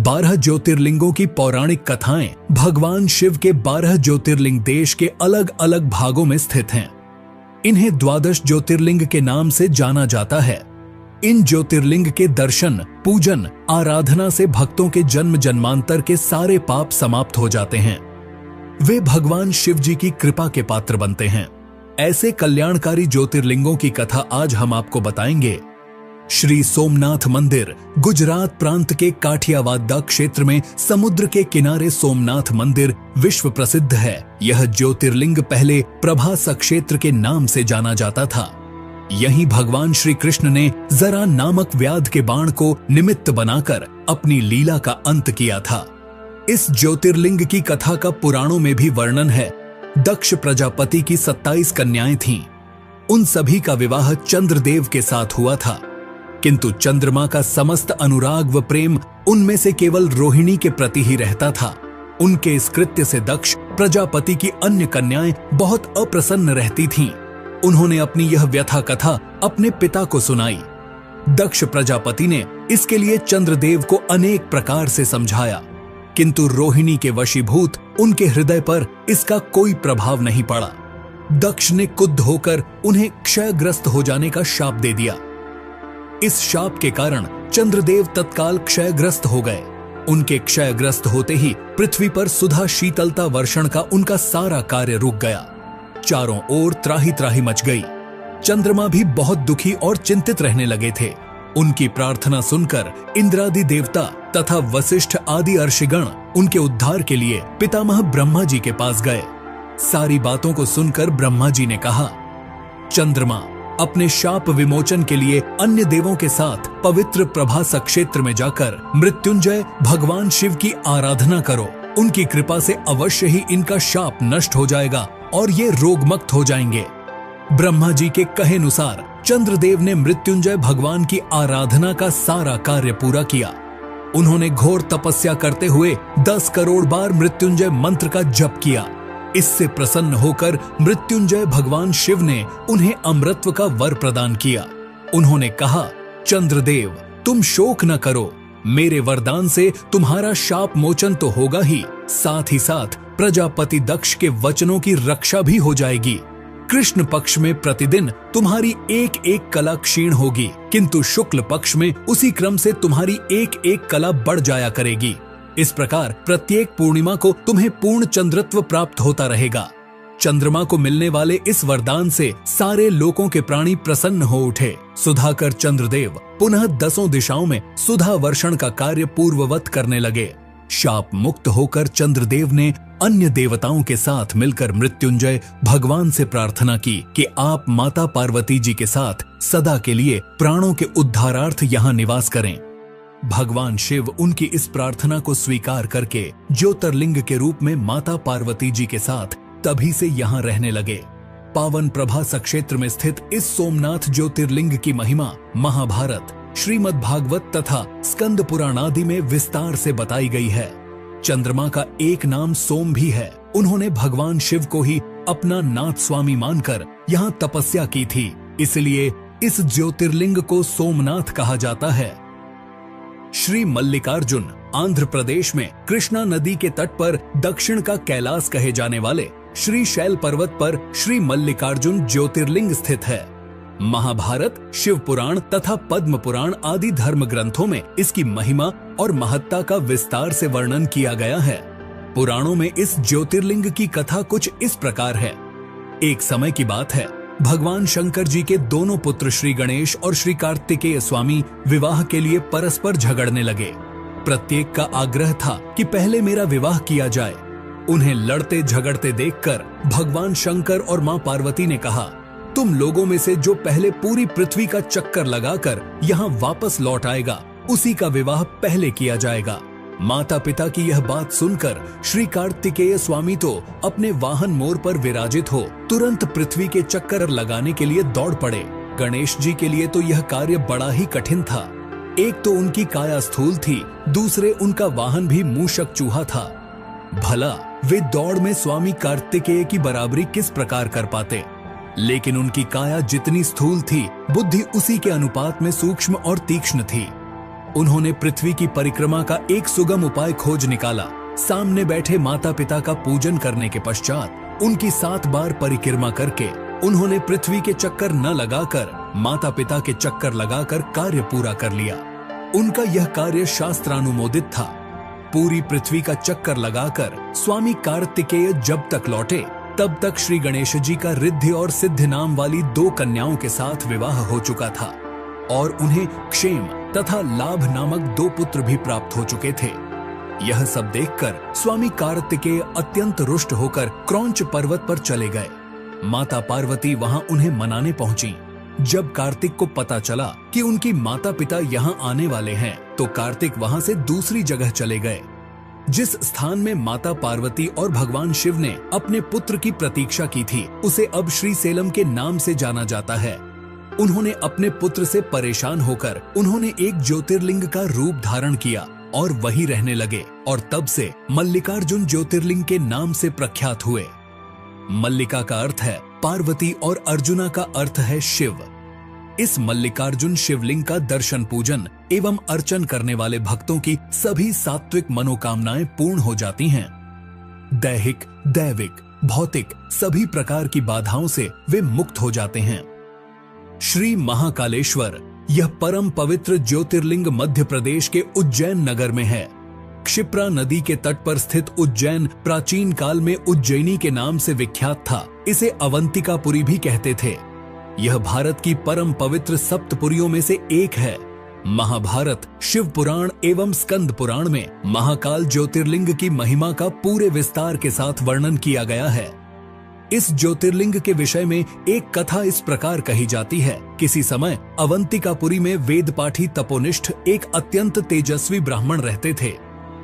12 ज्योतिर्लिंगों की पौराणिक कथाएं भगवान शिव के 12 ज्योतिर्लिंग देश के अलग अलग भागों में स्थित हैं। इन्हें 12 ज्योतिर्लिंग के नाम से जाना जाता है। इन ज्योतिर्लिंग के दर्शन, पूजन, आराधना से भक्तों के जन्म जन्मांतर के सारे पाप समाप्त हो जाते हैं। वे भगवान शिव जी की कृपा के पात्र बनते हैं। ऐसे कल्याणकारी ज्योतिर्लिंगों की कथा आज हम आपको बताएंगे। श्री सोमनाथ मंदिर गुजरात प्रांत के काठियावाड़ क्षेत्र में समुद्र के किनारे सोमनाथ मंदिर विश्व प्रसिद्ध है। यह ज्योतिर्लिंग पहले प्रभास क्षेत्र के नाम से जाना जाता था। यहीं भगवान श्री कृष्ण ने जरा नामक व्याध के बाण को निमित्त बनाकर अपनी लीला का अंत किया था। इस ज्योतिर्लिंग की कथा का पुराणों में भी वर्णन है। दक्ष प्रजापति की 27 कन्याएं थीं। उन सभी का विवाह चंद्रदेव के साथ हुआ था, किंतु चंद्रमा का समस्त अनुराग व प्रेम उनमें से केवल रोहिणी के प्रति ही रहता था। उनके इस कृत्य से दक्ष प्रजापति की अन्य कन्याएं बहुत अप्रसन्न रहती थीं। उन्होंने अपनी यह व्यथा कथा अपने पिता को सुनाई। दक्ष प्रजापति ने इसके लिए चंद्रदेव को अनेक प्रकार से समझाया, किंतु रोहिणी के वशीभूत उनके हृदय पर इसका कोई प्रभाव नहीं पड़ा। दक्ष ने क्रुद्ध होकर उन्हें क्षयग्रस्त हो जाने का शाप दे दिया। इस शाप के कारण चंद्रदेव तत्काल क्षयग्रस्त हो गए। उनके क्षयग्रस्त होते ही पृथ्वी पर सुधा शीतलता वर्षण का उनका सारा कार्य रुक गया। चारों ओर त्राही त्राही मच गई। चंद्रमा भी बहुत दुखी और चिंतित रहने लगे थे। उनकी प्रार्थना सुनकर इंद्रादि देवता तथा वशिष्ठ आदि अर्षिगण उनके उद्धार के लिए पितामह ब्रह्मा जी के पास गए। सारी बातों को सुनकर ब्रह्मा जी ने कहा, चंद्रमा, अपने शाप विमोचन के लिए अन्य देवों के साथ पवित्र प्रभास क्षेत्र में जाकर मृत्युंजय भगवान शिव की आराधना करो। उनकी कृपा से अवश्य ही इनका शाप नष्ट हो जाएगा और ये रोगमुक्त हो जाएंगे। ब्रह्मा जी के कहे अनुसार चंद्रदेव ने मृत्युंजय भगवान की आराधना का सारा कार्य पूरा किया। उन्होंने घोर तपस्या करते हुए 10 करोड़ बार मृत्युंजय मंत्र का जप किया। इससे प्रसन्न होकर मृत्युंजय भगवान शिव ने उन्हें अमृतत्व का वर प्रदान किया। उन्होंने कहा, चंद्रदेव, तुम शोक न करो। मेरे वरदान से तुम्हारा शाप मोचन तो होगा ही, साथ ही साथ प्रजापति दक्ष के वचनों की रक्षा भी हो जाएगी। कृष्ण पक्ष में प्रतिदिन तुम्हारी एक एक कला क्षीण होगी, किंतु शुक्ल पक्ष में उसी क्रम से तुम्हारी एक एक कला बढ़ जाया करेगी। इस प्रकार प्रत्येक पूर्णिमा को तुम्हें पूर्ण चंद्रत्व प्राप्त होता रहेगा। चंद्रमा को मिलने वाले इस वरदान से सारे लोकों के प्राणी प्रसन्न हो उठे। सुधाकर चंद्रदेव पुनः 10 दिशाओं में सुधा वर्षण का कार्य पूर्ववत करने लगे। शाप मुक्त होकर चंद्रदेव ने अन्य देवताओं के साथ मिलकर मृत्युंजय भगवान से प्रार्थना की कि आप माता पार्वती जी के साथ सदा के लिए प्राणों के उद्धारार्थ यहाँ निवास करें। भगवान शिव उनकी इस प्रार्थना को स्वीकार करके ज्योतिर्लिंग के रूप में माता पार्वती जी के साथ तभी से यहाँ रहने लगे। पावन प्रभास क्षेत्र में स्थित इस सोमनाथ ज्योतिर्लिंग की महिमा महाभारत, श्रीमद् भागवत तथा स्कंद पुराण आदि में विस्तार से बताई गई है। चंद्रमा का एक नाम सोम भी है। उन्होंने भगवान शिव को ही अपना नाथ स्वामी मानकर यहाँ तपस्या की थी, इसलिए इस ज्योतिर्लिंग को सोमनाथ कहा जाता है। श्री मल्लिकार्जुन आंध्र प्रदेश में कृष्णा नदी के तट पर दक्षिण का कैलाश कहे जाने वाले श्री शैल पर्वत पर श्री मल्लिकार्जुन ज्योतिर्लिंग स्थित है। महाभारत, शिव पुराण तथा पद्म पुराण आदि धर्म ग्रंथों में इसकी महिमा और महत्ता का विस्तार से वर्णन किया गया है। पुराणों में इस ज्योतिर्लिंग की कथा कुछ इस प्रकार है। एक समय की बात है, भगवान शंकर जी के दोनों पुत्र श्री गणेश और श्री कार्तिकेय स्वामी विवाह के लिए परस्पर झगड़ने लगे। प्रत्येक का आग्रह था कि पहले मेरा विवाह किया जाए। उन्हें लड़ते झगड़ते देखकर भगवान शंकर और मां पार्वती ने कहा, तुम लोगों में से जो पहले पूरी पृथ्वी का चक्कर लगाकर यहाँ वापस लौट आएगा, उसी का विवाह पहले किया जाएगा। माता पिता की यह बात सुनकर श्री कार्तिकेय स्वामी तो अपने वाहन मोर पर विराजित हो तुरंत पृथ्वी के चक्कर लगाने के लिए दौड़ पड़े। गणेश जी के लिए तो यह कार्य बड़ा ही कठिन था। एक तो उनकी काया स्थूल थी, दूसरे उनका वाहन भी मूषक चूहा था। भला वे दौड़ में स्वामी कार्तिकेय की बराबरी किस प्रकार कर पाते। लेकिन उनकी काया जितनी स्थूल थी, बुद्धि उसी के अनुपात में सूक्ष्म और तीक्ष्ण थी। उन्होंने पृथ्वी की परिक्रमा का एक सुगम उपाय खोज निकाला। सामने बैठे माता पिता का पूजन करने के पश्चात उनकी 7 बार परिक्रमा करके उन्होंने पृथ्वी के चक्कर न लगाकर माता पिता के चक्कर लगाकर कार्य पूरा कर लिया। उनका यह कार्य शास्त्रानुमोदित था। पूरी पृथ्वी का चक्कर लगाकर स्वामी कार्तिकेय जब तक लौटे तब तक श्री गणेश जी का रिद्धि और सिद्धि नाम वाली 2 कन्याओं के साथ विवाह हो चुका था और उन्हें क्षेम तथा लाभ नामक 2 पुत्र भी प्राप्त हो चुके थे। यह सब देखकर स्वामी कार्तिकेय अत्यंत रुष्ट होकर क्रौंच पर्वत पर चले गए। माता पार्वती वहां उन्हें मनाने पहुंची। जब कार्तिक को पता चला कि उनकी माता पिता यहां आने वाले हैं तो कार्तिक वहां से दूसरी जगह चले गए। जिस स्थान में माता पार्वती और भगवान शिव ने अपने पुत्र की प्रतीक्षा की थी उसे अब श्रीसेलम के नाम से जाना जाता है। उन्होंने अपने पुत्र से परेशान होकर उन्होंने एक ज्योतिर्लिंग का रूप धारण किया और वहीं रहने लगे और तब से मल्लिकार्जुन ज्योतिर्लिंग के नाम से प्रख्यात हुए। मल्लिका का अर्थ है पार्वती और अर्जुना का अर्थ है शिव। इस मल्लिकार्जुन शिवलिंग का दर्शन पूजन एवं अर्चन करने वाले भक्तों की सभी सात्विक मनोकामनाएं पूर्ण हो जाती हैं। दैहिक, दैविक, भौतिक सभी प्रकार की बाधाओं से वे मुक्त हो जाते हैं। श्री महाकालेश्वर यह परम पवित्र ज्योतिर्लिंग मध्य प्रदेश के उज्जैन नगर में है। क्षिप्रा नदी के तट पर स्थित उज्जैन प्राचीन काल में उज्जैनी के नाम से विख्यात था। इसे अवंतिकापुरी भी कहते थे। यह भारत की परम पवित्र सप्तपुरियों में से एक है। महाभारत, शिव पुराण एवं स्कंद पुराण में महाकाल ज्योतिर्लिंग की महिमा का पूरे विस्तार के साथ वर्णन किया गया है। इस ज्योतिर्लिंग के विषय में एक कथा इस प्रकार कही जाती है। किसी समय अवंतिकापुरी में वेदपाठी तपोनिष्ठ एक अत्यंत तेजस्वी ब्राह्मण रहते थे।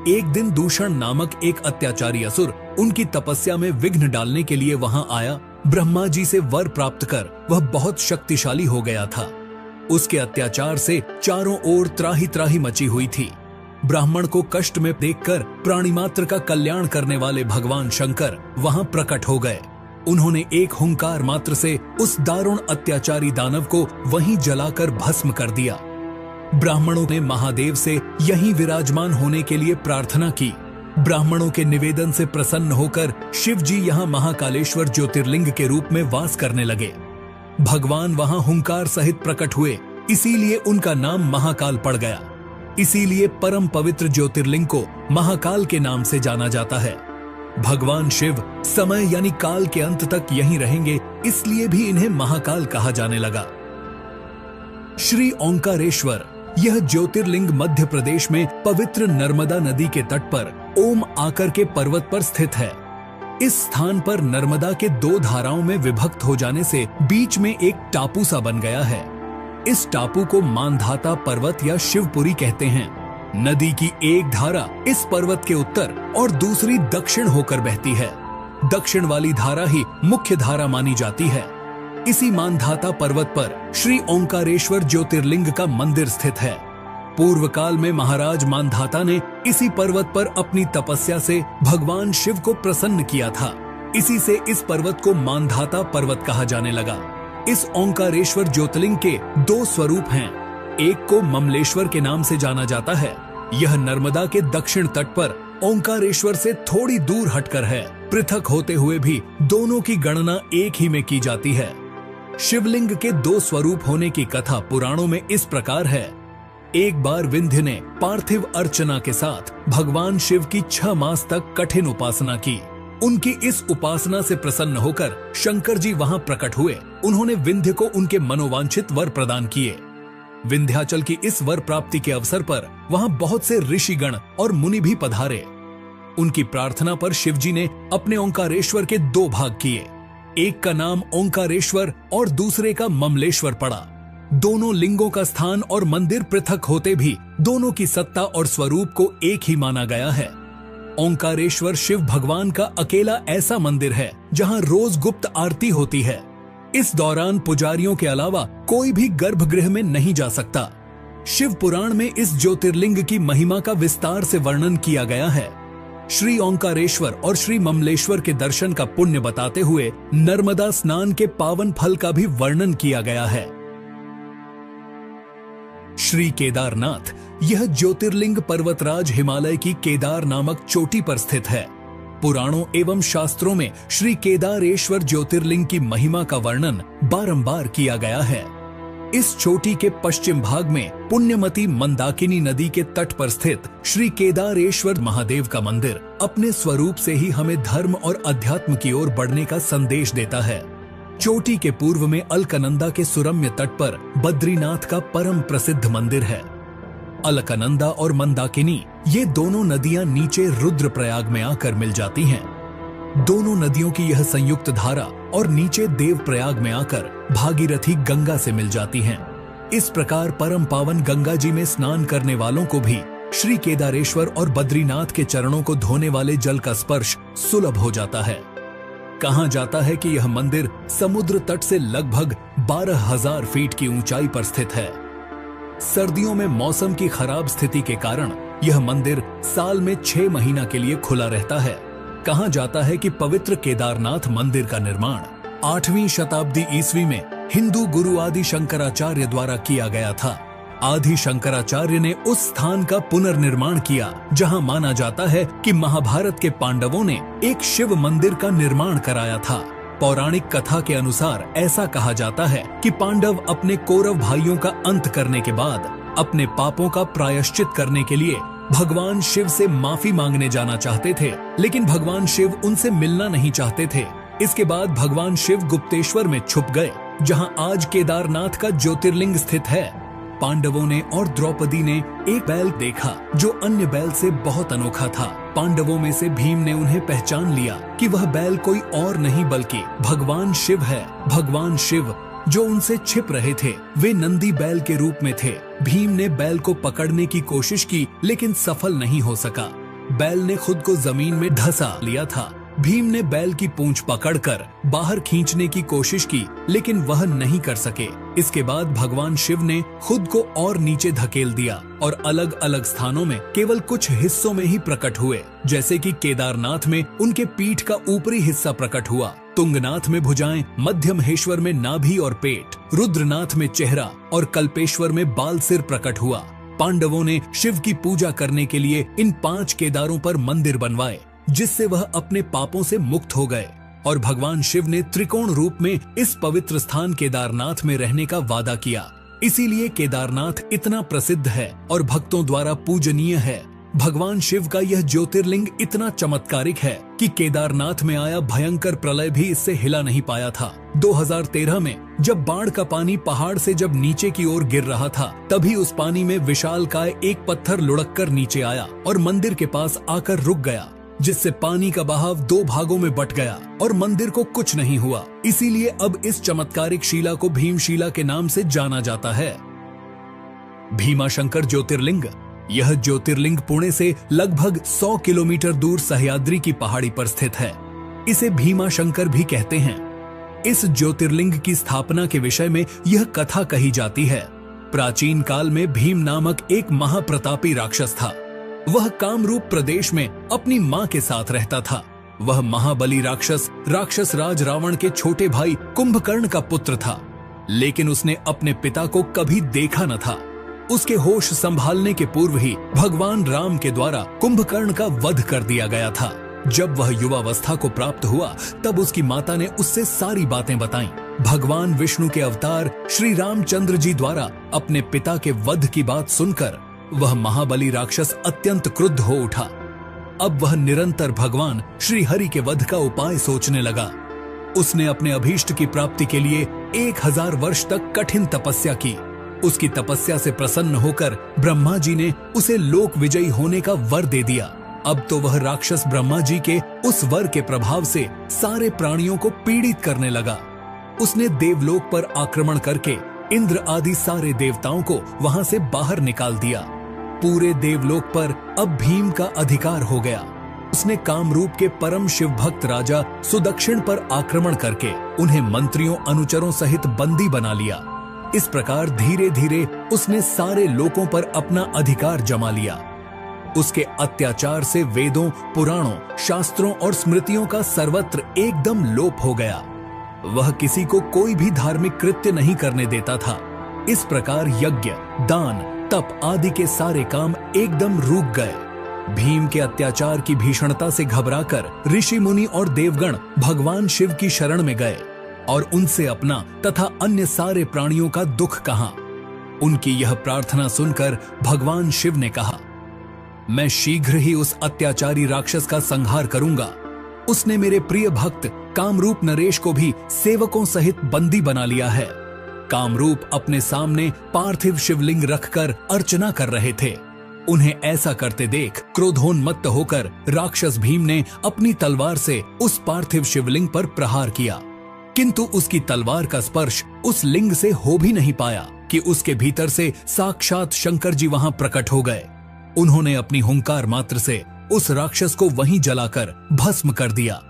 एक दिन दूषण नामक एक अत्याचारी असुर उनकी तपस्या में विघ्न डालने के लिए वहां आया। ब्रह्मा जी से वर प्राप्त कर वह बहुत शक्तिशाली हो गया था। उसके अत्याचार से चारों ओर त्राही त्राही मची हुई थी। ब्राह्मण को कष्ट में देखकर प्राणी मात्र का कल्याण करने वाले भगवान शंकर वहां प्रकट हो गए। उन्होंने एक हुंकार मात्र से उस दारुण अत्याचारी दानव को वहीं जलाकर भस्म कर दिया। ब्राह्मणों ने महादेव से यहीं विराजमान होने के लिए प्रार्थना की। ब्राह्मणों के निवेदन से प्रसन्न होकर शिव जी यहाँ महाकालेश्वर ज्योतिर्लिंग के रूप में वास करने लगे। भगवान वहां हुंकार सहित प्रकट हुए, इसीलिए उनका नाम महाकाल पड़ गया। इसीलिए परम पवित्र ज्योतिर्लिंग को महाकाल के नाम से जाना जाता है। भगवान शिव समय यानी काल के अंत तक यहीं रहेंगे, इसलिए भी इन्हें महाकाल कहा जाने लगा। श्री ओंकारेश्वर यह ज्योतिर्लिंग मध्य प्रदेश में पवित्र नर्मदा नदी के तट पर ओम आकर के पर्वत पर स्थित है। इस स्थान पर नर्मदा के 2 धाराओं में विभक्त हो जाने से बीच में एक टापू सा बन गया है। इस टापू को मानधाता पर्वत या शिवपुरी कहते हैं। नदी की एक धारा इस पर्वत के उत्तर और दूसरी दक्षिण होकर बहती है। दक्षिण वाली धारा ही मुख्य धारा मानी जाती है। इसी मानधाता पर्वत पर श्री ओंकारेश्वर ज्योतिर्लिंग का मंदिर स्थित है। पूर्व काल में महाराज मानधाता ने इसी पर्वत पर अपनी तपस्या से भगवान शिव को प्रसन्न किया था। इसी से इस पर्वत को मानधाता पर्वत कहा जाने लगा। इस ओंकारेश्वर ज्योतिर्लिंग के 2 स्वरूप हैं। एक को ममलेश्वर के नाम से जाना जाता है। यह नर्मदा के दक्षिण तट पर ओंकारेश्वर से थोड़ी दूर हटकर है। पृथक होते हुए भी दोनों की गणना एक ही में की जाती है। शिवलिंग के 2 स्वरूप होने की कथा पुराणों में इस प्रकार है। एक बार विंध्य ने पार्थिव अर्चना के साथ भगवान शिव की 6 मास तक कठिन उपासना की। उनकी इस उपासना से प्रसन्न होकर शंकर जी वहां प्रकट हुए। उन्होंने विंध्य को उनके मनोवांछित वर प्रदान किए। विंध्याचल की इस वर प्राप्ति के अवसर पर वहां बहुत से ऋषिगण और मुनि भी पधारे। उनकी प्रार्थना पर शिवजी ने अपने ओंकारेश्वर के 2 भाग किए। एक का नाम ओंकारेश्वर और दूसरे का ममलेश्वर पड़ा। दोनों लिंगों का स्थान और मंदिर पृथक होते भी दोनों की सत्ता और स्वरूप को एक ही माना गया है। ओंकारेश्वर शिव भगवान का अकेला ऐसा मंदिर है जहां रोज गुप्त आरती होती है। इस दौरान पुजारियों के अलावा कोई भी गर्भगृह में नहीं जा सकता। शिव पुराण में इस ज्योतिर्लिंग की महिमा का विस्तार से वर्णन किया गया है। श्री ओंकारेश्वर और श्री ममलेश्वर के दर्शन का पुण्य बताते हुए नर्मदा स्नान के पावन फल का भी वर्णन किया गया है। श्री केदारनाथ यह ज्योतिर्लिंग पर्वतराज हिमालय की केदार नामक चोटी पर स्थित है। पुराणों एवं शास्त्रों में श्री केदारेश्वर ज्योतिर्लिंग की महिमा का वर्णन बारंबार किया गया है। इस चोटी के पश्चिम भाग में पुण्यमती मंदाकिनी नदी के तट पर स्थित श्री केदारेश्वर महादेव का मंदिर अपने स्वरूप से ही हमें धर्म और अध्यात्म की ओर बढ़ने का संदेश देता है। चोटी के पूर्व में अलकनंदा के सुरम्य तट पर बद्रीनाथ का परम प्रसिद्ध मंदिर है। अलकनंदा और मंदाकिनी ये दोनों नदियां नीचे रुद्रप्रयाग में आकर मिल जाती हैं। दोनों नदियों की यह संयुक्त धारा और नीचे देवप्रयाग में आकर भागीरथी गंगा से मिल जाती हैं। इस प्रकार परम पावन गंगा जी में स्नान करने वालों को भी श्री केदारेश्वर और बद्रीनाथ के चरणों को धोने वाले जल का स्पर्श सुलभ हो जाता है। कहा जाता है कि यह मंदिर समुद्र तट से लगभग 12,000 फीट की ऊंचाई पर स्थित है। सर्दियों में मौसम की खराब स्थिति के कारण यह मंदिर साल में 6 महीना के लिए खुला रहता है। कहा जाता है कि पवित्र केदारनाथ मंदिर का निर्माण 8वीं शताब्दी ईस्वी में हिंदू गुरु आदि शंकराचार्य द्वारा किया गया था। आदि शंकराचार्य ने उस स्थान का पुनर्निर्माण किया जहां माना जाता है कि महाभारत के पांडवों ने एक शिव मंदिर का निर्माण कराया था। पौराणिक कथा के अनुसार ऐसा कहा जाता है कि पांडव अपने कौरव भाइयों का अंत करने के बाद अपने पापों का प्रायश्चित करने के लिए भगवान शिव से माफी मांगने जाना चाहते थे, लेकिन भगवान शिव उनसे मिलना नहीं चाहते थे। इसके बाद भगवान शिव गुप्तेश्वर में छुप गए, जहां आज केदारनाथ का ज्योतिर्लिंग स्थित है। पांडवों ने और द्रौपदी ने एक बैल देखा जो अन्य बैल से बहुत अनोखा था। पांडवों में से भीम ने उन्हें पहचान लिया कि वह बैल कोई और नहीं बल्कि भगवान शिव है। भगवान शिव जो उनसे छिप रहे थे वे नंदी बैल के रूप में थे। भीम ने बैल को पकड़ने की कोशिश की लेकिन सफल नहीं हो सका। बैल ने खुद को जमीन में धंसा लिया था। भीम ने बैल की पूंछ पकड़कर बाहर खींचने की कोशिश की लेकिन वह नहीं कर सके। इसके बाद भगवान शिव ने खुद को और नीचे धकेल दिया और अलग अलग स्थानों में केवल कुछ हिस्सों में ही प्रकट हुए। जैसे कि केदारनाथ में उनके पीठ का ऊपरी हिस्सा प्रकट हुआ, तुंगनाथ में भुजाएं, मध्यमहेश्वर में नाभि और पेट, रुद्रनाथ में चेहरा और कल्पेश्वर में बाल सिर प्रकट हुआ। पांडवों ने शिव की पूजा करने के लिए इन 5 केदारों पर मंदिर बनवाए, जिससे वह अपने पापों से मुक्त हो गए। और भगवान शिव ने त्रिकोण रूप में इस पवित्र स्थान केदारनाथ में रहने का वादा किया। इसीलिए केदारनाथ इतना प्रसिद्ध है और भक्तों द्वारा पूजनीय है। भगवान शिव का यह ज्योतिर्लिंग इतना चमत्कारिक है कि केदारनाथ में आया भयंकर प्रलय भी इससे हिला नहीं पाया था। 2013 में जब बाढ़ का पानी पहाड़ से जब नीचे की ओर गिर रहा था, तभी उस पानी में विशालकाय एक पत्थर लुढ़ककर नीचे आया और मंदिर के पास आकर रुक गया, जिससे पानी का बहाव 2 भागों में बट गया और मंदिर को कुछ नहीं हुआ। इसीलिए अब इस चमत्कारिक शिला को भीमशिला के नाम से जाना जाता है। भीमाशंकर ज्योतिर्लिंग यह ज्योतिर्लिंग पुणे से लगभग 100 किलोमीटर दूर सह्याद्री की पहाड़ी पर स्थित है। इसे भीमाशंकर भी कहते हैं। इस ज्योतिर्लिंग की स्थापना के विषय में यह कथा कही जाती है। प्राचीन काल में भीम नामक एक महाप्रतापी राक्षस था। वह कामरूप प्रदेश में अपनी मां के साथ रहता था। वह महाबली राक्षस राज रावण के छोटे भाई कुंभकर्ण का पुत्र था, लेकिन उसने अपने पिता को कभी देखा न था। उसके होश संभालने के पूर्व ही भगवान राम के द्वारा कुंभकर्ण का वध कर दिया गया था। जब वह युवावस्था को प्राप्त हुआ तब उसकी माता ने उससे सारी बातें बताईं। भगवान विष्णु के अवतार श्री रामचंद्र जी द्वारा अपने पिता के वध की बात सुनकर वह महाबली राक्षस अत्यंत क्रुद्ध हो उठा। अब वह निरंतर भगवान श्री हरि के वध का उपाय सोचने लगा। उसने अपने अभीष्ट की प्राप्ति के लिए 1000 वर्ष तक कठिन तपस्या की। उसकी तपस्या से प्रसन्न होकर ब्रह्मा जी ने उसे लोक विजयी होने का वर दे दिया। अब तो वह राक्षस ब्रह्मा जी के उस वर के प्रभाव से सारे प्राणियों को पीड़ित करने लगा। उसने देवलोक पर आक्रमण करके इंद्र आदि सारे देवताओं को वहां से बाहर निकाल दिया। पूरे देवलोक पर अब भीम का अधिकार हो गया। उसने कामरूप के परम शिव भक्त राजा सुदक्षिण पर आक्रमण करके उन्हें मंत्रियों अनुचरों सहित बंदी बना लिया। इस प्रकार धीरे धीरे उसने सारे लोकों पर अपना अधिकार जमा लिया। उसके अत्याचार से वेदों, पुराणों, शास्त्रों और स्मृतियों का सर्वत्र एकदम लोप हो गया। वह किसी को कोई भी धार्मिक कृत्य नहीं करने देता था। इस प्रकार यज्ञ, दान, तप आदि के सारे काम एकदम रुक गए। भीम के अत्याचार की भीषणता से घबराकर ऋषि मुनि और देवगण भगवान शिव की शरण में गए और उनसे अपना तथा अन्य सारे प्राणियों का दुख कहा। उनकी यह प्रार्थना सुनकर भगवान शिव ने कहा, मैं शीघ्र ही उस अत्याचारी राक्षस का संहार करूंगा। उसने मेरे प्रिय भक्त कामरूप नरेश को भी सेवकों सहित बंदी बना लिया है। कामरूप अपने सामने पार्थिव शिवलिंग रखकर अर्चना कर रहे थे। उन्हें ऐसा करते देख क्रोधोन्मत्त होकर राक्षस भीम ने अपनी तलवार से उस पार्थिव शिवलिंग पर प्रहार किया, किंतु उसकी तलवार का स्पर्श उस लिंग से हो भी नहीं पाया कि उसके भीतर से साक्षात शंकर जी वहां प्रकट हो गए। उन्होंने अपनी हुंकार मात्र से उस राक्षस को वहीं जलाकर भस्म कर दिया।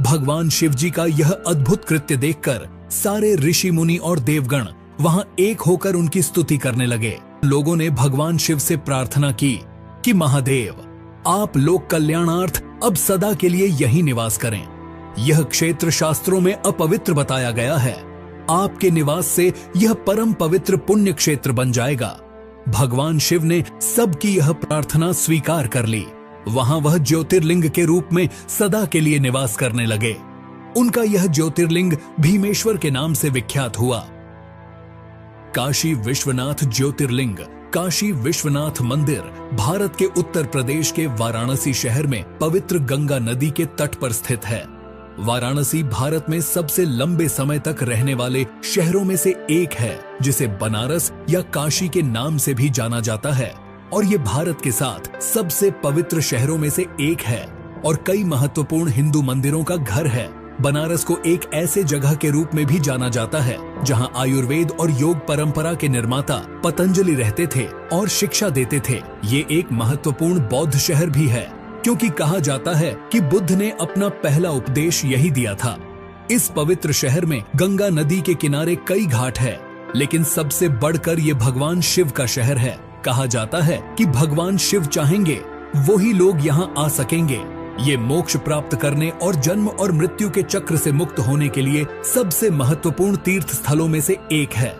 भगवान शिव जी का यह अद्भुत कृत्य देखकर सारे ऋषि मुनि और देवगण वहां एक होकर उनकी स्तुति करने लगे। लोगों ने भगवान शिव से प्रार्थना की कि महादेव, आप लोक कल्याणार्थ अब सदा के लिए यहीं निवास करें। यह क्षेत्र शास्त्रों में अपवित्र बताया गया है। आपके निवास से यह परम पवित्र पुण्य क्षेत्र बन जाएगा। भगवान शिव ने सबकी यह प्रार्थना स्वीकार कर ली। वहां वह ज्योतिर्लिंग के रूप में सदा के लिए निवास करने लगे। उनका यह ज्योतिर्लिंग भीमेश्वर के नाम से विख्यात हुआ। काशी विश्वनाथ ज्योतिर्लिंग, काशी विश्वनाथ मंदिर भारत के उत्तर प्रदेश के वाराणसी शहर में पवित्र गंगा नदी के तट पर स्थित है। वाराणसी भारत में सबसे लंबे समय तक रहने वाले शहरों में से एक है, जिसे बनारस या काशी के नाम से भी जाना जाता है, और ये भारत के साथ सबसे पवित्र शहरों में से एक है और कई महत्वपूर्ण हिंदू मंदिरों का घर है। बनारस को एक ऐसे जगह के रूप में भी जाना जाता है जहां आयुर्वेद और योग परंपरा के निर्माता पतंजलि रहते थे और शिक्षा देते थे। ये एक महत्वपूर्ण बौद्ध शहर भी है, क्योंकि कहा जाता है कि बुद्ध ने अपना पहला उपदेश यही दिया था। इस पवित्र शहर में गंगा नदी के किनारे कई घाट है, लेकिन सबसे बढ़कर ये भगवान शिव का शहर है। कहा जाता है कि भगवान शिव चाहेंगे वही लोग यहाँ आ सकेंगे। ये मोक्ष प्राप्त करने और जन्म और मृत्यु के चक्र से मुक्त होने के लिए सबसे महत्वपूर्ण तीर्थ स्थलों में से एक है।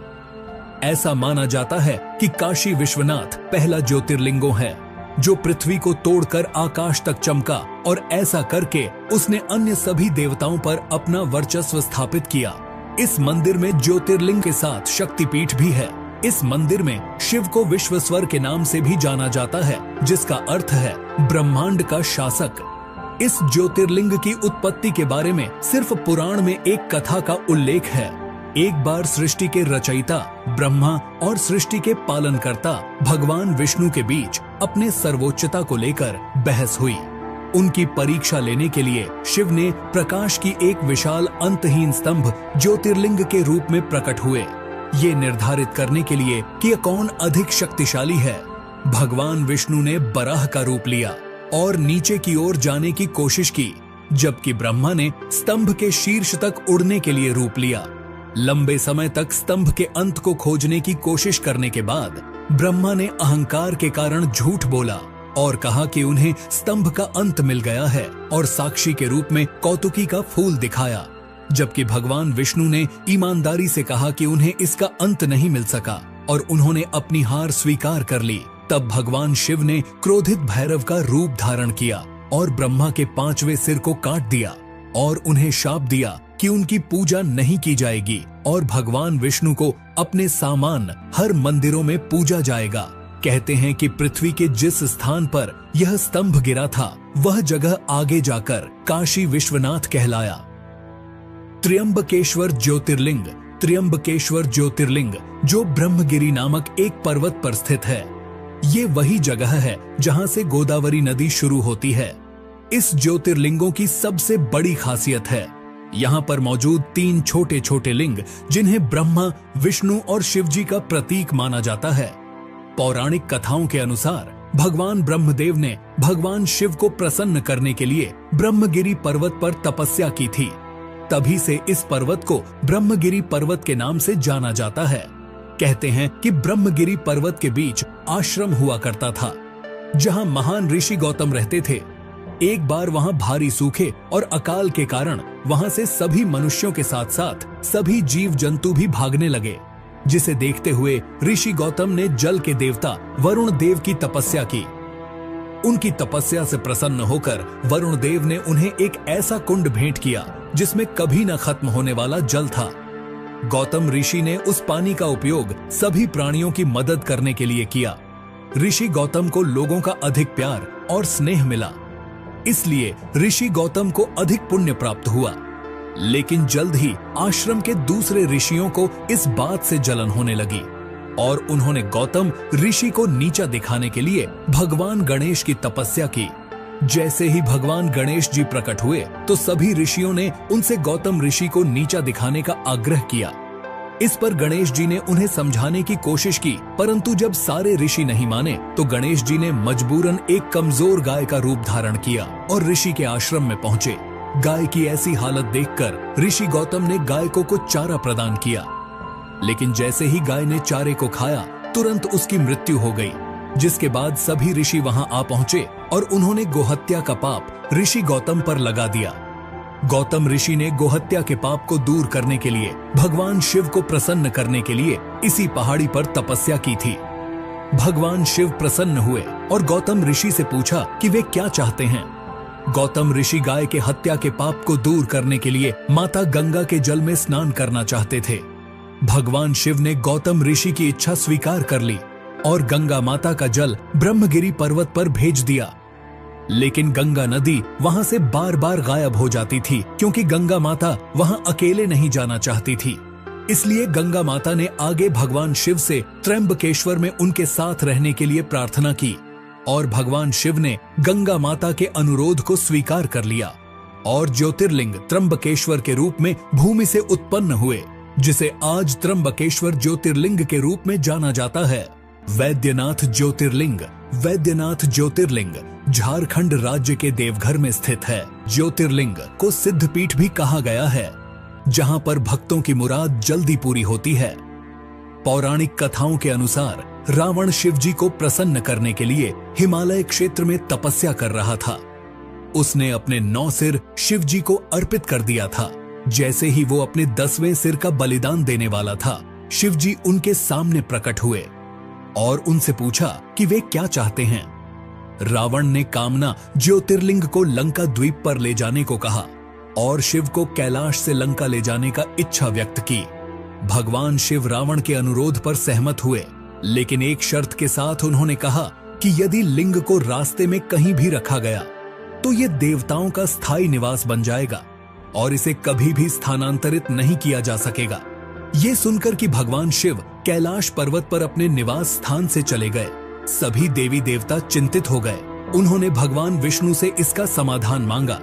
ऐसा माना जाता है कि काशी विश्वनाथ पहला ज्योतिर्लिंगों है जो पृथ्वी को तोड़कर आकाश तक चमका, और ऐसा करके उसने अन्य सभी देवताओं पर अपना वर्चस्व स्थापित किया। इस मंदिर में ज्योतिर्लिंग के साथ शक्तिपीठ भी है। इस मंदिर में शिव को विश्वेश्वर के नाम से भी जाना जाता है, जिसका अर्थ है ब्रह्मांड का शासक। इस ज्योतिर्लिंग की उत्पत्ति के बारे में सिर्फ पुराण में एक कथा का उल्लेख है। एक बार सृष्टि के रचयिता ब्रह्मा और सृष्टि के पालनकर्ता भगवान विष्णु के बीच अपने सर्वोच्चता को लेकर बहस हुई। उनकी परीक्षा लेने के लिए शिव ने प्रकाश की एक विशाल अंतहीन स्तंभ ज्योतिर्लिंग के रूप में प्रकट हुए, ये निर्धारित करने के लिए कि कौन अधिक शक्तिशाली है। भगवान विष्णु ने बराह का रूप लिया और नीचे की ओर जाने की कोशिश की, जबकि ब्रह्मा ने स्तंभ के शीर्ष तक उड़ने के लिए रूप लिया। लंबे समय तक स्तंभ के अंत को खोजने की कोशिश करने के बाद ब्रह्मा ने अहंकार के कारण झूठ बोला और कहा कि उन्हें स्तंभ का अंत मिल गया है, और साक्षी के रूप में कौतुकी का फूल दिखाया, जबकि भगवान विष्णु ने ईमानदारी से कहा कि उन्हें इसका अंत नहीं मिल सका और उन्होंने अपनी हार स्वीकार कर ली। तब भगवान शिव ने क्रोधित भैरव का रूप धारण किया और ब्रह्मा के 5वें सिर को काट दिया और उन्हें शाप दिया कि उनकी पूजा नहीं की जाएगी और भगवान विष्णु को अपने सामान हर मंदिरों में पूजा जाएगा। कहते हैं कि पृथ्वी के जिस स्थान पर यह स्तंभ गिरा था, वह जगह आगे जाकर काशी विश्वनाथ कहलाया। त्र्यंबकेश्वर ज्योतिर्लिंग, त्र्यंबकेश्वर ज्योतिर्लिंग जो ब्रह्मगिरी नामक एक पर्वत पर स्थित है, ये वही जगह है जहां से गोदावरी नदी शुरू होती है। इस ज्योतिर्लिंगों की सबसे बड़ी खासियत है यहाँ पर मौजूद 3 छोटे छोटे लिंग, जिन्हें ब्रह्मा, विष्णु और शिवजी का प्रतीक माना जाता है। पौराणिक कथाओं के अनुसार भगवान ब्रह्मदेव ने भगवान शिव को प्रसन्न करने के लिए ब्रह्मगिरी पर्वत पर तपस्या की थी। तभी से इस पर्वत को ब्रह्मगिरी पर्वत के नाम से जाना जाता है। कहते हैं कि ब्रह्मगिरी पर्वत के बीच आश्रम हुआ करता था, जहां महान ऋषि गौतम रहते थे। एक बार वहां भारी सूखे और अकाल के कारण वहां से सभी मनुष्यों के साथ साथ सभी जीव जंतु भी भागने लगे। जिसे देखते हुए ऋषि गौतम ने जल के देवता वरुण देव की तपस्या की। उनकी तपस्या से प्रसन्न होकर वरुण देव ने उन्हें एक ऐसा कुंड भेंट किया जिसमें कभी न खत्म होने वाला जल था। गौतम ऋषि ने उस पानी का उपयोग सभी प्राणियों की मदद करने के लिए किया। ऋषि गौतम को लोगों का अधिक प्यार और स्नेह मिला, इसलिए ऋषि गौतम को अधिक पुण्य प्राप्त हुआ। लेकिन जल्द ही आश्रम के दूसरे ऋषियों को इस बात से जलन होने लगी और उन्होंने गौतम ऋषि को नीचा दिखाने के लिए भगवान गणेश की तपस्या की। जैसे ही भगवान गणेश जी प्रकट हुए तो सभी ऋषियों ने उनसे गौतम ऋषि को नीचा दिखाने का आग्रह किया। इस पर गणेश जी ने उन्हें समझाने की कोशिश की, परंतु जब सारे ऋषि नहीं माने तो गणेश जी ने मजबूरन एक कमजोर गाय का रूप धारण किया और ऋषि के आश्रम में पहुंचे। गाय की ऐसी हालत देखकर ऋषि गौतम ने गाय को कुछ चारा प्रदान किया, लेकिन जैसे ही गाय ने चारे को खाया तुरंत उसकी मृत्यु हो गई। जिसके बाद सभी ऋषि वहां आ पहुंचे और उन्होंने गोहत्या का पाप ऋषि गौतम पर लगा दिया। गौतम ऋषि ने गोहत्या के पाप को दूर करने के लिए भगवान शिव को प्रसन्न करने के लिए इसी पहाड़ी पर तपस्या की थी। भगवान शिव प्रसन्न हुए और गौतम ऋषि से पूछा कि वे क्या चाहते हैं। गौतम ऋषि गाय के हत्या के पाप को दूर करने के लिए माता गंगा के जल में स्नान करना चाहते थे। भगवान शिव ने गौतम ऋषि की इच्छा स्वीकार कर ली और गंगा माता का जल ब्रह्मगिरी पर्वत पर भेज दिया। लेकिन गंगा नदी वहां से बार बार गायब हो जाती थी, क्योंकि गंगा माता वहां अकेले नहीं जाना चाहती थी। इसलिए गंगा माता ने आगे भगवान शिव से त्र्यंबकेश्वर में उनके साथ रहने के लिए प्रार्थना की और भगवान शिव ने गंगा माता के अनुरोध को स्वीकार कर लिया और ज्योतिर्लिंग त्र्यंबकेश्वर के रूप में भूमि से उत्पन्न हुए, जिसे आज त्र्यंबकेश्वर ज्योतिर्लिंग के रूप में जाना जाता है। वैद्यनाथ ज्योतिर्लिंग। वैद्यनाथ ज्योतिर्लिंग झारखंड राज्य के देवघर में स्थित है। ज्योतिर्लिंग को सिद्धपीठ भी कहा गया है, जहां पर भक्तों की मुराद जल्दी पूरी होती है। पौराणिक कथाओं के अनुसार रावण शिवजी को प्रसन्न करने के लिए हिमालय क्षेत्र में तपस्या कर रहा था। उसने अपने 9 सिर शिवजी को अर्पित कर दिया था। जैसे ही वो अपने 10वें सिर का बलिदान देने वाला था, शिवजी उनके सामने प्रकट हुए और उनसे पूछा कि वे क्या चाहते हैं। रावण ने कामना ज्योतिर्लिंग को लंका द्वीप पर ले जाने को कहा और शिव को कैलाश से लंका ले जाने का इच्छा व्यक्त की। भगवान शिव रावण के अनुरोध पर सहमत हुए, लेकिन एक शर्त के साथ उन्होंने कहा कि यदि लिंग को रास्ते में कहीं भी रखा गया तो ये देवताओं का स्थायी निवास बन जाएगा और इसे कभी भी स्थानांतरित नहीं किया जा सकेगा। ये सुनकर कि भगवान शिव कैलाश पर्वत पर अपने निवास स्थान से चले गए, सभी देवी देवता चिंतित हो गए। उन्होंने भगवान विष्णु से इसका समाधान मांगा।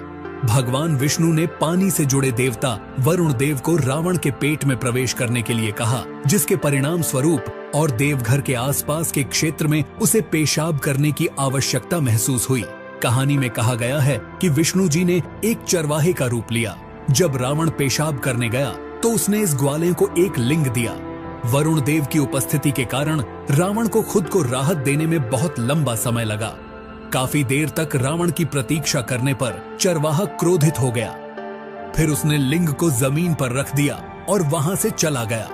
भगवान विष्णु ने पानी से जुड़े देवता वरुण देव को रावण के पेट में प्रवेश करने के लिए कहा, जिसके परिणाम स्वरूप और देवघर के आसपास के क्षेत्र में उसे पेशाब करने की आवश्यकता महसूस हुई। कहानी में कहा गया है कि विष्णु जी ने एक चरवाहे का रूप लिया। जब रावण पेशाब करने गया तो उसने इस ग्वाले को एक लिंग दिया। वरुण देव की उपस्थिति के कारण रावण को खुद को राहत देने में बहुत लंबा समय लगा। काफी देर तक रावण की प्रतीक्षा करने पर चरवाहा क्रोधित हो गया। फिर उसने लिंग को जमीन पर रख दिया और वहां से चला गया।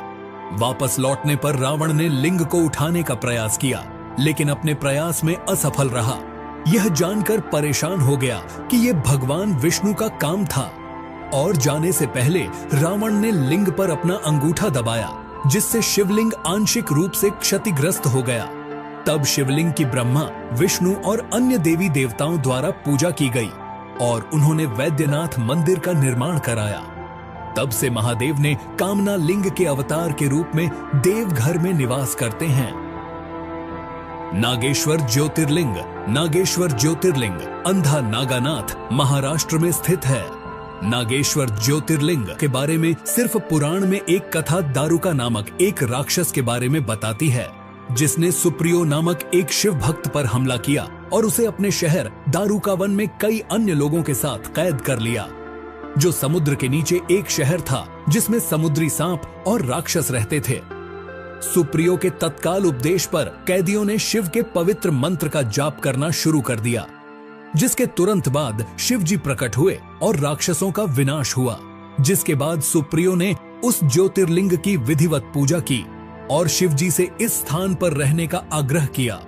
वापस लौटने पर रावण ने लिंग को उठाने का प्रयास किया, लेकिन अपने प्रयास में असफल रहा। यह जानकर परेशान हो गया कि यह भगवान विष्णु का काम था और जाने से पहले रावण ने लिंग पर अपना अंगूठा दबाया, जिससे शिवलिंग आंशिक रूप से क्षतिग्रस्त हो गया। तब शिवलिंग की ब्रह्मा, विष्णु और अन्य देवी देवताओं द्वारा पूजा की गई और उन्होंने वैद्यनाथ मंदिर का निर्माण कराया। तब से महादेव ने कामना लिंग के अवतार के रूप में देवघर में निवास करते हैं। नागेश्वर ज्योतिर्लिंग। नागेश्वर ज्योतिर्लिंग अंधा नागानाथ महाराष्ट्र में स्थित है। नागेश्वर ज्योतिर्लिंग के बारे में सिर्फ पुराण में एक कथा दारुका नामक एक राक्षस के बारे में बताती है, जिसने सुप्रियो नामक एक शिव भक्त पर हमला किया और उसे अपने शहर दारुका वन में कई अन्य लोगों के साथ कैद कर लिया, जो समुद्र के नीचे एक शहर था जिसमें समुद्री सांप और राक्षस रहते थे। सुप्रियो के तत्काल उपदेश पर कैदियों ने शिव के पवित्र मंत्र का जाप करना शुरू कर दिया, जिसके तुरंत बाद शिव जी प्रकट हुए और राक्षसों का विनाश हुआ। जिसके बाद सुप्रियो ने उस ज्योतिर्लिंग की विधिवत पूजा की और शिवजी से इस स्थान पर रहने का आग्रह किया,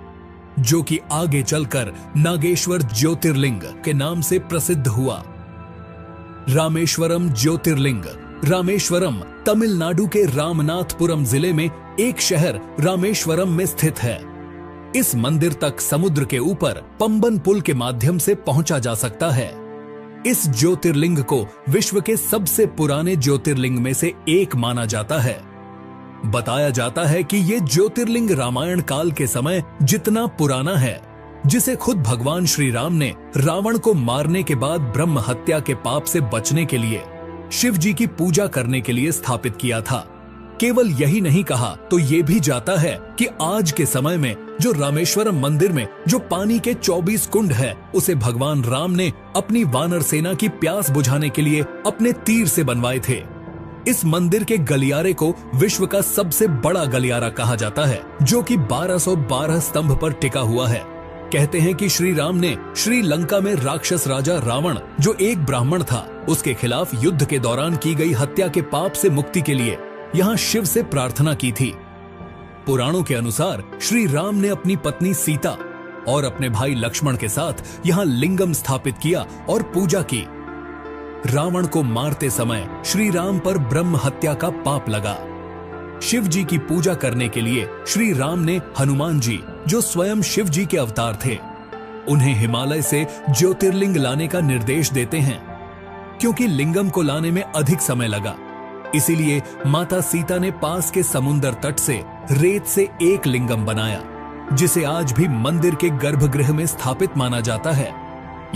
जो कि आगे चलकर नागेश्वर ज्योतिर्लिंग के नाम से प्रसिद्ध हुआ। रामेश्वरम ज्योतिर्लिंग। रामेश्वरम तमिलनाडु के रामनाथपुरम जिले में एक शहर रामेश्वरम में स्थित है। इस मंदिर तक समुद्र के ऊपर पंबन पुल के माध्यम से पहुंचा जा सकता है। इस ज्योतिर्लिंग को विश्व के सबसे पुराने ज्योतिर्लिंग में से एक माना जाता है। बताया जाता है कि ये ज्योतिर्लिंग रामायण काल के समय जितना पुराना है, जिसे खुद भगवान श्री राम ने रावण को मारने के बाद ब्रह्म हत्या के पाप से बचने के लिए शिव जी की पूजा करने के लिए स्थापित किया था। केवल यही नहीं कहा तो ये भी जाता है कि आज के समय में जो रामेश्वरम मंदिर में जो पानी के 24 कुंड है, उसे भगवान राम ने अपनी वानर सेना की प्यास बुझाने के लिए अपने तीर से बनवाए थे। इस मंदिर के गलियारे को विश्व का सबसे बड़ा गलियारा कहा जाता है, जो कि 1212 स्तंभ पर टिका हुआ है। कहते हैं कि श्री राम ने श्रीलंका में राक्षस राजा रावण, जो एक ब्राह्मण था, उसके खिलाफ युद्ध के दौरान की गई हत्या के पाप से मुक्ति के लिए यहाँ शिव से प्रार्थना की थी। पुराणों के अनुसार श्री राम ने अपनी पत्नी सीता और अपने भाई लक्ष्मण के साथ यहाँ लिंगम स्थापित किया और पूजा की। रावण को मारते समय श्री राम पर ब्रह्म हत्या का पाप लगा। शिव जी की पूजा करने के लिए श्री राम ने हनुमान जी, जो स्वयं शिव जी के अवतार थे, उन्हें हिमालय से ज्योतिर्लिंग लाने का निर्देश देते हैं। क्योंकि लिंगम को लाने में अधिक समय लगा, इसीलिए माता सीता ने पास के समुद्र तट से रेत से एक लिंगम बनाया, जिसे आज भी मंदिर के गर्भगृह में स्थापित माना जाता है।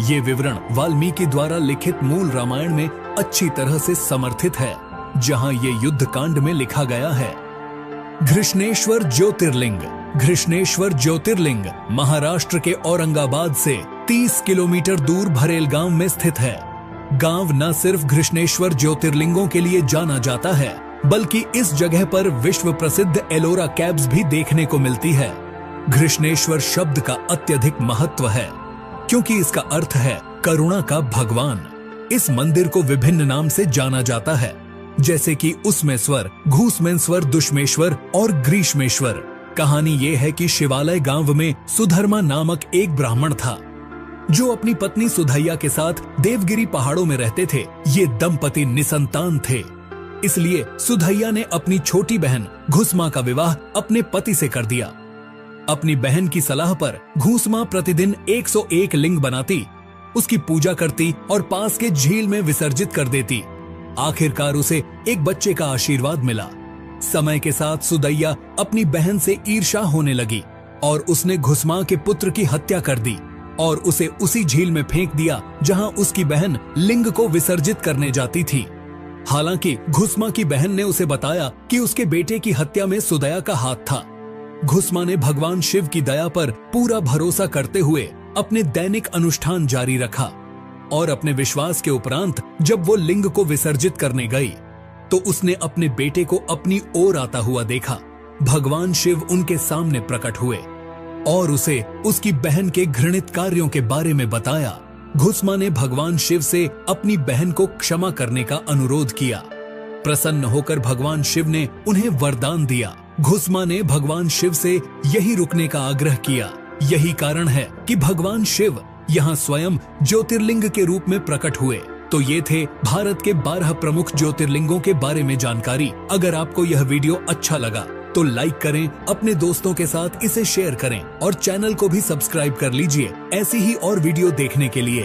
ये विवरण वाल्मीकि द्वारा लिखित मूल रामायण में अच्छी तरह से समर्थित है, जहां ये युद्ध कांड में लिखा गया है। घृष्णेश्वर ज्योतिर्लिंग। घृष्णेश्वर ज्योतिर्लिंग महाराष्ट्र के औरंगाबाद से 30 किलोमीटर दूर भरेल गांव में स्थित है। गांव न सिर्फ घृष्णेश्वर ज्योतिर्लिंगों के लिए जाना जाता है, बल्कि इस जगह पर विश्व प्रसिद्ध एलोरा कैव्स भी देखने को मिलती है। घृष्णेश्वर शब्द का अत्यधिक महत्व है, क्योंकि इसका अर्थ है करुणा का भगवान। इस मंदिर को विभिन्न नाम से जाना जाता है, जैसे कि उसमेश्वर, घूसमेश्वर, दुष्मेश्वर और ग्रीष्मेश्वर। कहानी ये है कि शिवालय गांव में सुधर्मा नामक एक ब्राह्मण था, जो अपनी पत्नी सुधैया के साथ देवगिरी पहाड़ों में रहते थे। ये दंपति निसंतान थे, इसलिए सुधैया ने अपनी छोटी बहन घुसमा का विवाह अपने पति से कर दिया। अपनी बहन की सलाह पर घुसमा प्रतिदिन 101 लिंग बनाती, उसकी पूजा करती और पास के झील में विसर्जित कर देती। आखिरकार उसे एक बच्चे का आशीर्वाद मिला। समय के साथ सुदैया अपनी बहन से ईर्ष्या होने लगी और उसने घुसमा के पुत्र की हत्या कर दी और उसे उसी झील में फेंक दिया जहां उसकी बहन लिंग को विसर्जित करने जाती थी। हालांकि घुसमा की बहन ने उसे बताया कि उसके बेटे की हत्या में सुदैया का हाथ था। घुसमा ने भगवान शिव की दया पर पूरा भरोसा करते हुए अपने दैनिक अनुष्ठान जारी रखा और अपने विश्वास के उपरांत जब वो लिंग को विसर्जित करने गई तो उसने अपने बेटे को अपनी ओर आता हुआ देखा। भगवान शिव उनके सामने प्रकट हुए और उसे उसकी बहन के घृणित कार्यों के बारे में बताया। घुसमा ने भगवान शिव से अपनी बहन को क्षमा करने का अनुरोध किया। प्रसन्न होकर भगवान शिव ने उन्हें वरदान दिया। घुसमा ने भगवान शिव से यही रुकने का आग्रह किया। यही कारण है कि भगवान शिव यहाँ स्वयं ज्योतिर्लिंग के रूप में प्रकट हुए। तो ये थे भारत के 12 प्रमुख ज्योतिर्लिंगों के बारे में जानकारी। अगर आपको यह वीडियो अच्छा लगा तो लाइक करें, अपने दोस्तों के साथ इसे शेयर करें और चैनल को भी सब्सक्राइब कर लीजिए ऐसी ही और वीडियो देखने के लिए।